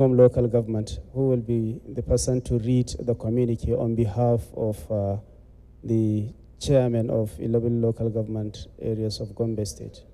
Gombe local government, who will be the person to read the communique on behalf of the chairman of 11 local government areas of Gombe State.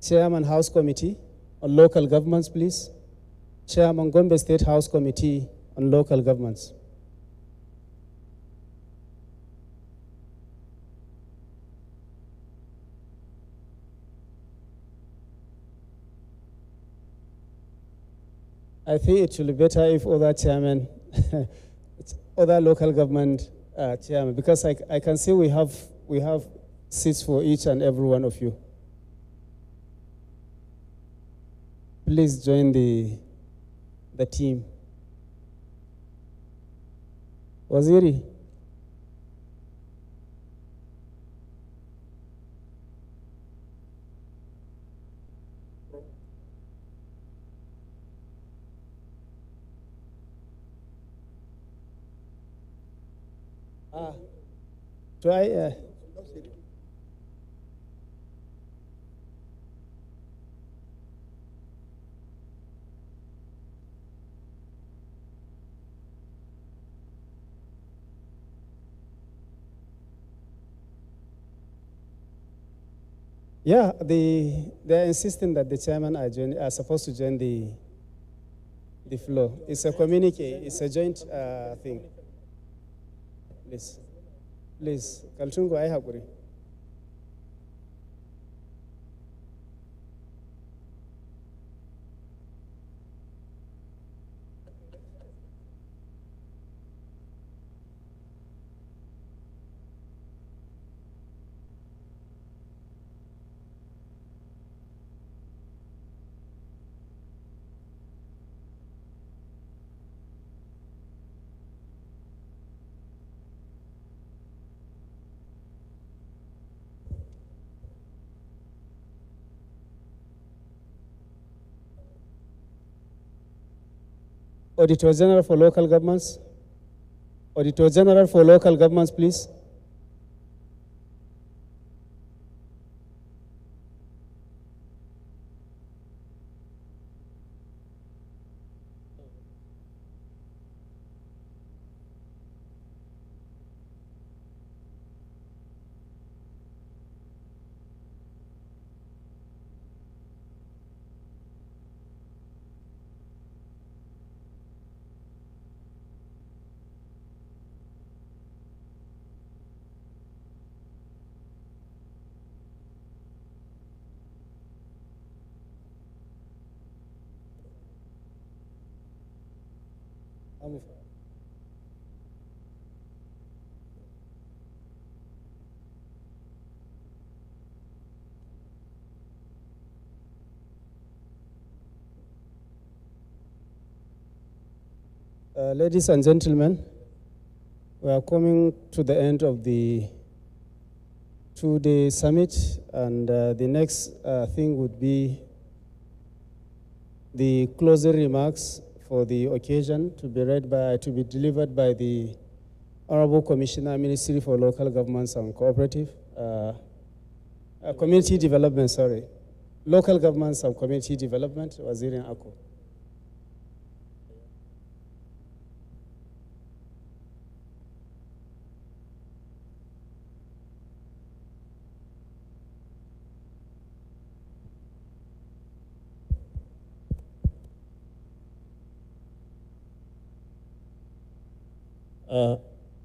Chairman House Committee on Local Governments, please. Chairman Gombe State House Committee on Local Governments. I think it will be better if other chairmen, other local government chairmen, because I can see we have seats for each and every one of you. Please join the team. Waziri. Try. Yeah, they're insisting that the chairman are supposed to join the floor. It's a communique. It's a joint thing. Please, Kaltungo, I have. Auditor General for Local Governments. Auditor General for Local Governments, please. Ladies and gentlemen, we are coming to the end of the two-day summit, and the next thing would be the closing remarks for the occasion to be delivered by the Honorable Commissioner, Ministry for Local Governments and Cooperative, Community Development, sorry. Local Governments and Community Development, Waziri Ako.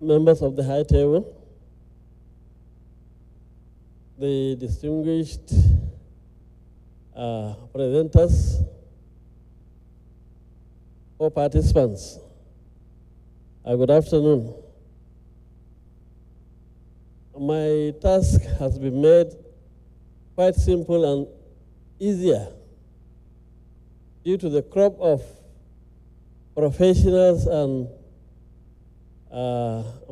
Members of the High Table, the distinguished presenters, or participants, good afternoon. My task has been made quite simple and easier due to the crop of professionals and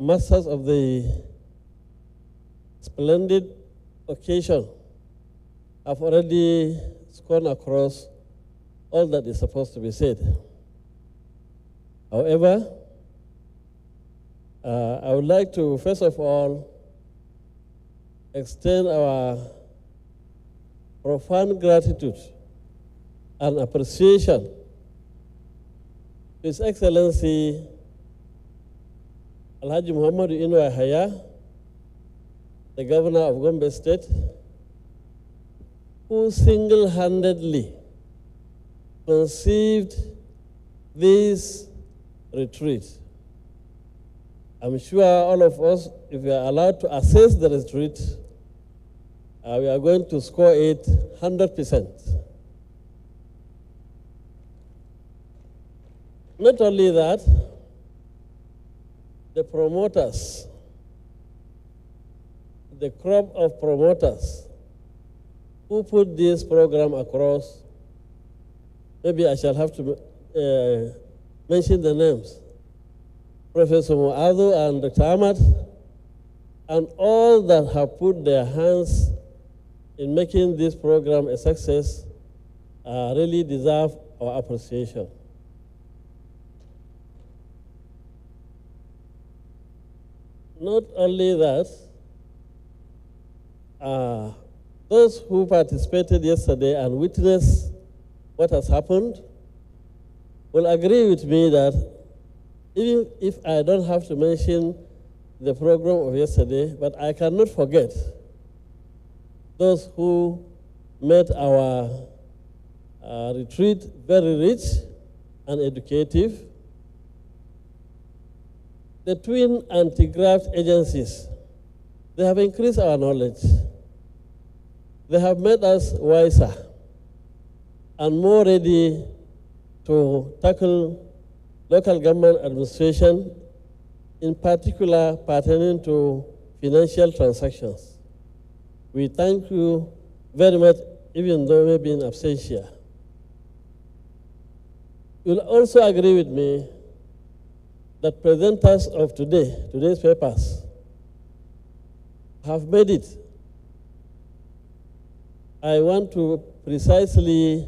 masters of the splendid occasion, I've already gone across all that is supposed to be said. However, I would like to, first of all, extend our profound gratitude and appreciation to His Excellency Alhaji Muhammadu Inwa Haya, the Governor of Gombe State, who single-handedly conceived this retreat. I'm sure all of us, if we are allowed to assess the retreat, we are going to score it 100%. Not only that, the promoters, the crop of promoters who put this program across, maybe I shall have to mention the names, Professor Mu'adhu and Dr. Ahmad, and all that have put their hands in making this program a success really deserve our appreciation. Not only that, those who participated yesterday and witnessed what has happened will agree with me that even if I don't have to mention the program of yesterday, but I cannot forget those who made our retreat very rich and educative. The twin anti-graft agencies, they have increased our knowledge. They have made us wiser and more ready to tackle local government administration, in particular pertaining to financial transactions. We thank you very much, even though we've been in absentia. You'll also agree with me that presenters of today's papers, have made it. I want to precisely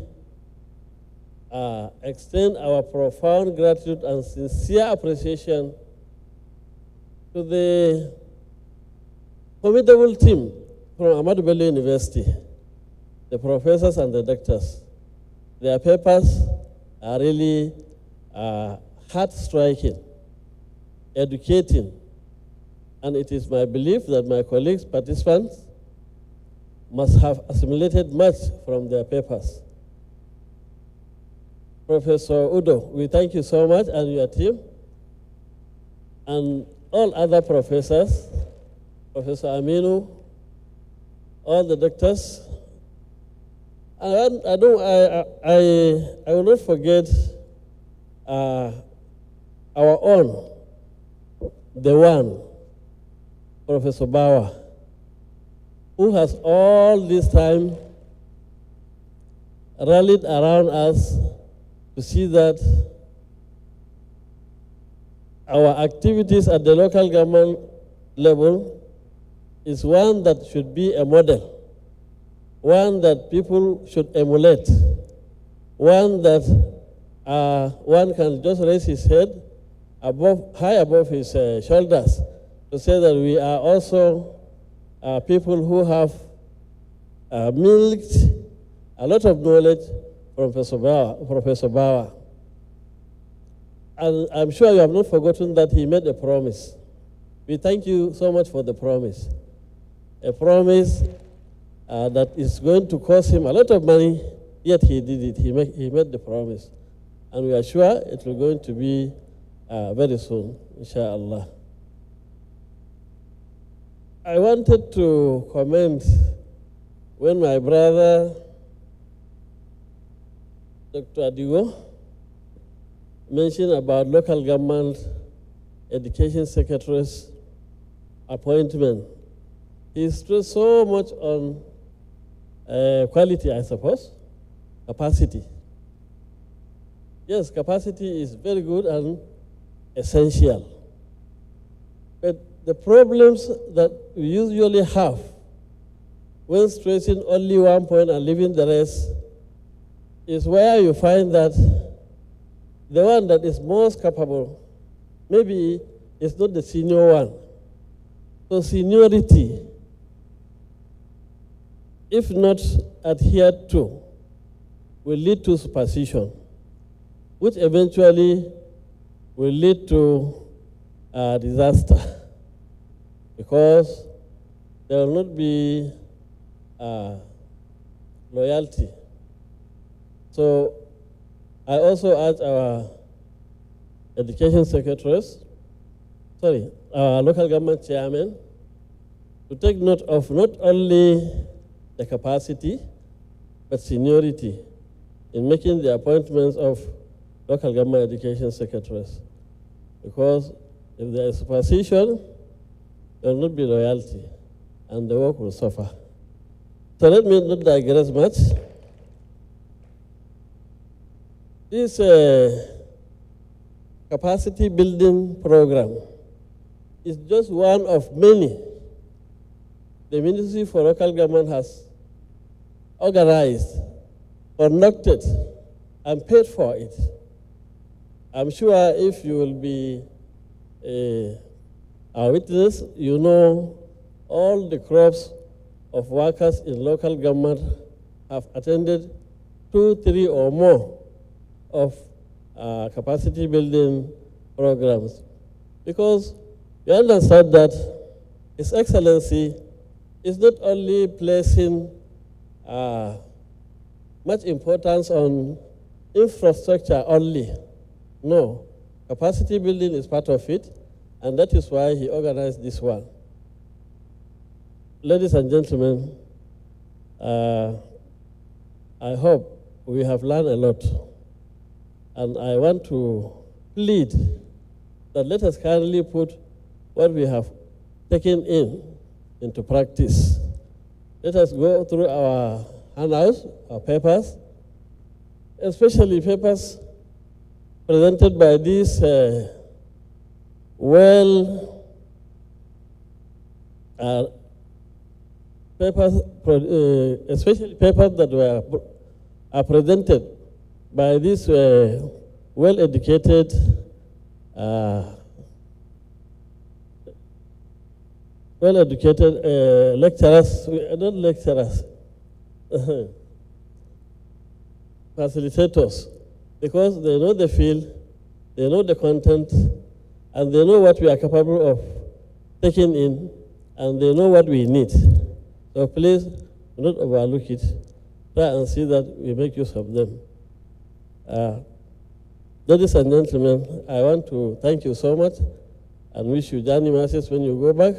extend our profound gratitude and sincere appreciation to the formidable team from Ahmadu Bello University, the professors and the doctors. Their papers are really heart-striking, educating, and it is my belief that my colleagues, participants, must have assimilated much from their papers. Professor Udo, we thank you so much and your team, and all other professors, Professor Aminu, all the doctors. And I will not forget our own, the one, Professor Bauer, who has all this time rallied around us to see that our activities at the local government level is one that should be a model, one that people should emulate, one that one can just raise his head high above his shoulders to say that we are also people who have milked a lot of knowledge from Professor Bauer. And I'm sure you have not forgotten that he made a promise. We thank you so much for the promise. A promise that is going to cost him a lot of money, yet he did it. He made the promise. And we are sure it will going to be very soon, inshallah. I wanted to comment when my brother, Dr. Adigo, mentioned about local government education secretary's appointment. He stressed so much on quality, I suppose, capacity. Yes, capacity is very good and essential. But the problems that we usually have when stressing only one point and leaving the rest, is where you find that the one that is most capable maybe is not the senior one. So seniority, if not adhered to, will lead to superstition, which eventually will lead to disaster, because there will not be loyalty. So I also urge our education secretaries, our local government chairman, to take note of not only the capacity, but seniority in making the appointments of local government education secretaries. Because if there is superstition, there will not be loyalty, and the work will suffer. So let me not digress much. This capacity building program is just one of many the Ministry for Local Government has organized, conducted, and paid for it. I'm sure if you will be our witness, you know all the crops of workers in local government have attended 2, 3, or more of capacity building programs. Because we understand that His Excellency is not only placing much importance on infrastructure only. No, capacity building is part of it, and that is why he organized this one. Ladies and gentlemen, I hope we have learned a lot, and I want to plead that let us kindly put what we have taken into practice. Let us go through our handouts, our papers, especially papers presented by these especially papers that are presented by these well-educated lecturers, not lecturers, facilitators, because they know the field, they know the content, and they know what we are capable of taking in, and they know what we need. So please do not overlook it. Try and see that we make use of them. Ladies and gentlemen, I want to thank you so much and wish you journey mercies when you go back.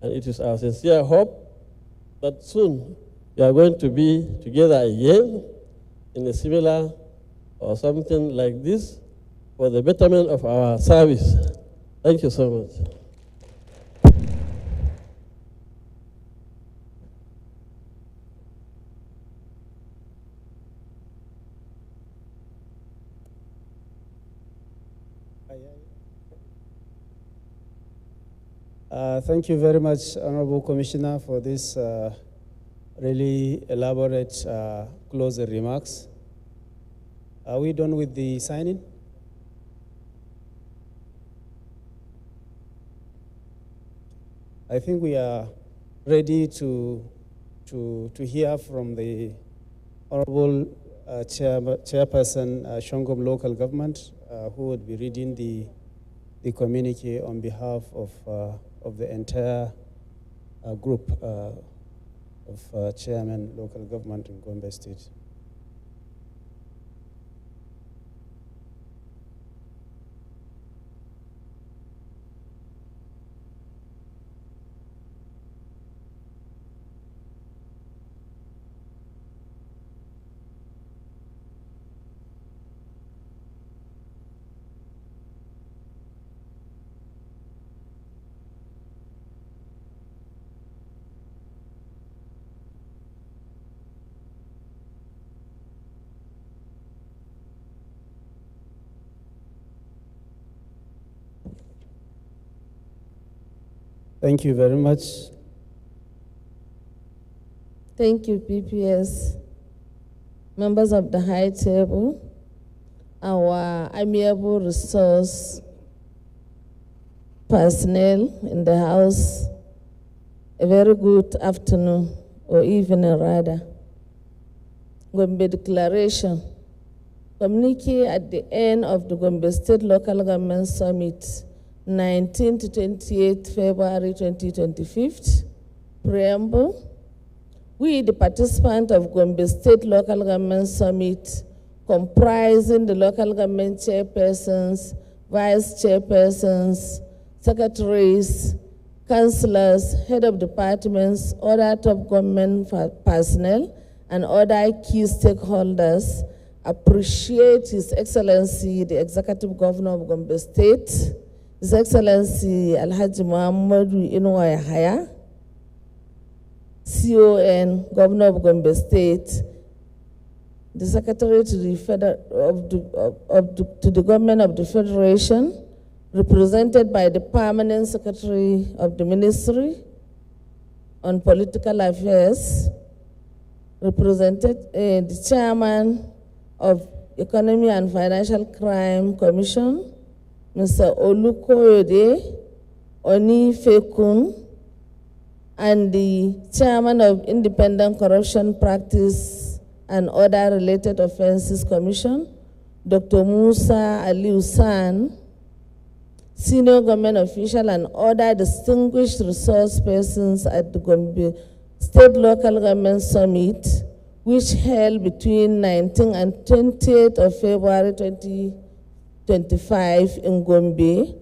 And it is our sincere hope that soon we are going to be together again in a similar or something like this for the betterment of our service. Thank you so much. Thank you very much, Honorable Commissioner, for this really elaborate closing remarks. Are we done with the signing? I think we are ready to hear from the Honorable Chairperson, Shongom Local Government, who would be reading the communique on behalf of the entire group of Chairman Local Government in Gombe State. Thank you very much. Thank you, PPS. Members of the High Table, our amiable resource personnel in the House, a very good afternoon, or evening rather. Gombe Declaration. Communique at the end of the Gombe State Local Government Summit, 19 to 28 February 2025. Preamble. We, the participants of Gombe State Local Government Summit, comprising the local government chairpersons, vice chairpersons, secretaries, councillors, head of departments, other top government personnel, and other key stakeholders, appreciate His Excellency, the Executive Governor of Gombe State, His Excellency Alhaji Muhammadu Inuwa Yahaya, CON, Governor of Gombe State, the Secretary to the Government of the Federation, represented by the Permanent Secretary of the Ministry on Political Affairs, represented the Chairman of Economy and Financial Crime Commission, Mr. Olukoyode Oni Fekun, and the Chairman of Independent Corruption Practice and Other Related Offenses Commission, Dr. Musa Ali San, senior government official and other distinguished resource persons at the Gombe State Local Government Summit, which held between 19 and 28th of February 2025 in Gombe,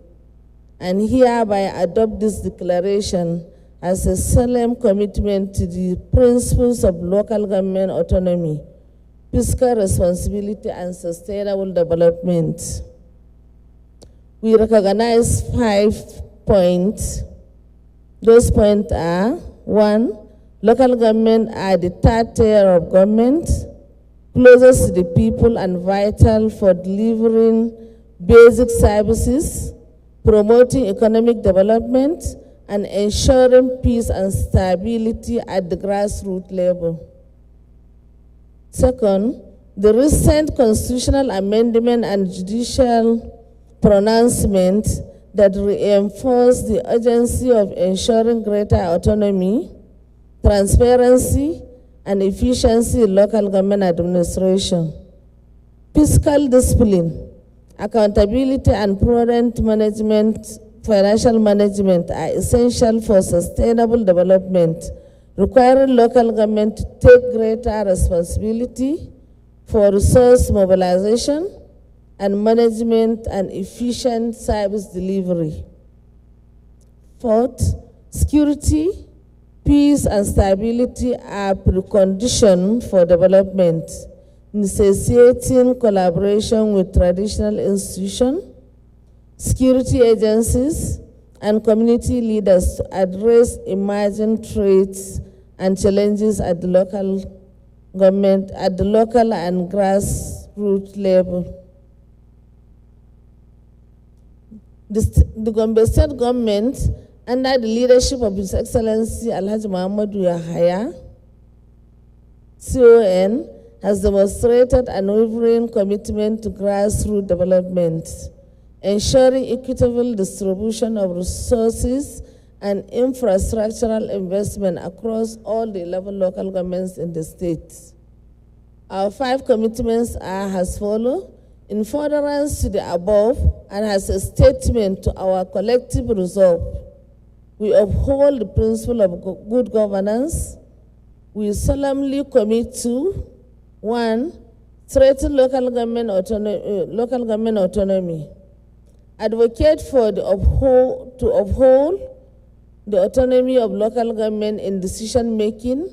and hereby adopt this declaration as a solemn commitment to the principles of local government autonomy, fiscal responsibility, and sustainable development. We recognize 5 points. Those points are: 1, local government are the third tier of government, closest to the people and vital for delivering basic services, promoting economic development, and ensuring peace and stability at the grassroots level. 2nd, the recent constitutional amendment and judicial pronouncement that reinforce the urgency of ensuring greater autonomy, transparency, and efficiency in local government administration. Fiscal discipline, accountability, and prudent management, financial management are essential for sustainable development, requiring local government to take greater responsibility for resource mobilization and management and efficient service delivery. 4th, security, peace, and stability are preconditions for development, necessitating collaboration with traditional institutions, security agencies, and community leaders to address emerging threats and challenges at the local government, at the local and grassroots level. The Gombe State government, under the leadership of His Excellency Alhaji Muhammadu Yahaya, CON, has demonstrated an unwavering commitment to grassroots development, ensuring equitable distribution of resources and infrastructural investment across all the 11 local governments in the state. Our 5 commitments are as follows: in furtherance to the above, and as a statement to our collective resolve, we uphold the principle of good governance. We solemnly commit to: 1, strengthen local government autonomy. Advocate for to uphold the autonomy of local government in decision-making,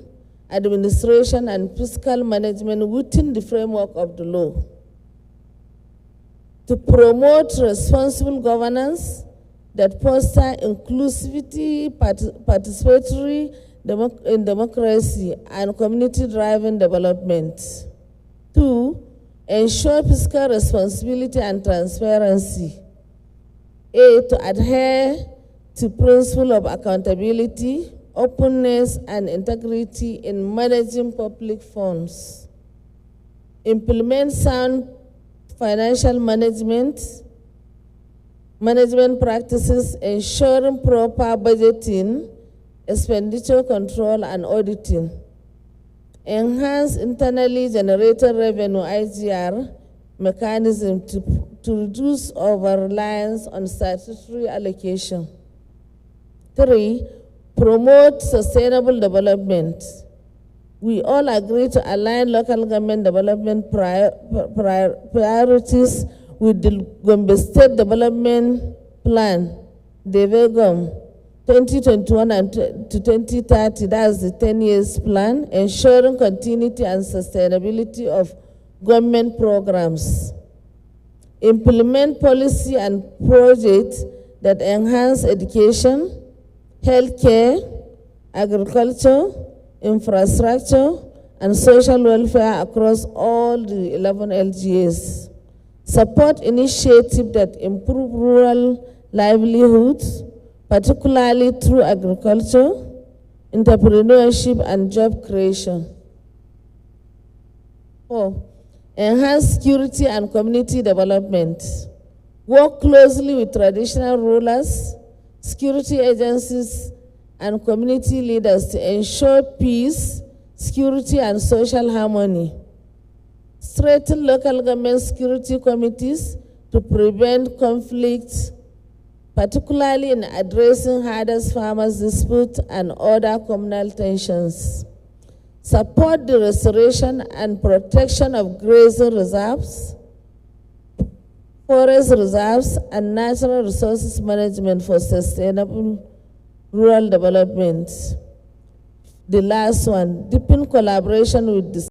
administration, and fiscal management within the framework of the law. To promote responsible governance that foster inclusivity, participatory in democracy, and community-driven development. 2, ensure fiscal responsibility and transparency. To adhere to principle of accountability, openness, and integrity in managing public funds. Implement sound financial management practices, ensuring proper budgeting, expenditure control, and auditing. Enhance internally generated revenue (IGR) mechanism to reduce over-reliance on statutory allocation. 3, promote sustainable development. We all agree to align local government development priorities with the Gombe State Development Plan, DEVEGOM, 2021 and to 2030, that's the 10 years plan, ensuring continuity and sustainability of government programs. Implement policy and projects that enhance education, healthcare, agriculture, infrastructure, and social welfare across all the 11 LGAs. Support initiatives that improve rural livelihoods, particularly through agriculture, entrepreneurship, and job creation. 4, enhance security and community development. Work closely with traditional rulers, security agencies, and community leaders to ensure peace, security, and social harmony. Strengthen local government security committees to prevent conflicts, particularly in addressing hardest farmers' disputes and other communal tensions. Support the restoration and protection of grazing reserves, forest reserves, and natural resources management for sustainable rural development. The last one, deepen collaboration with the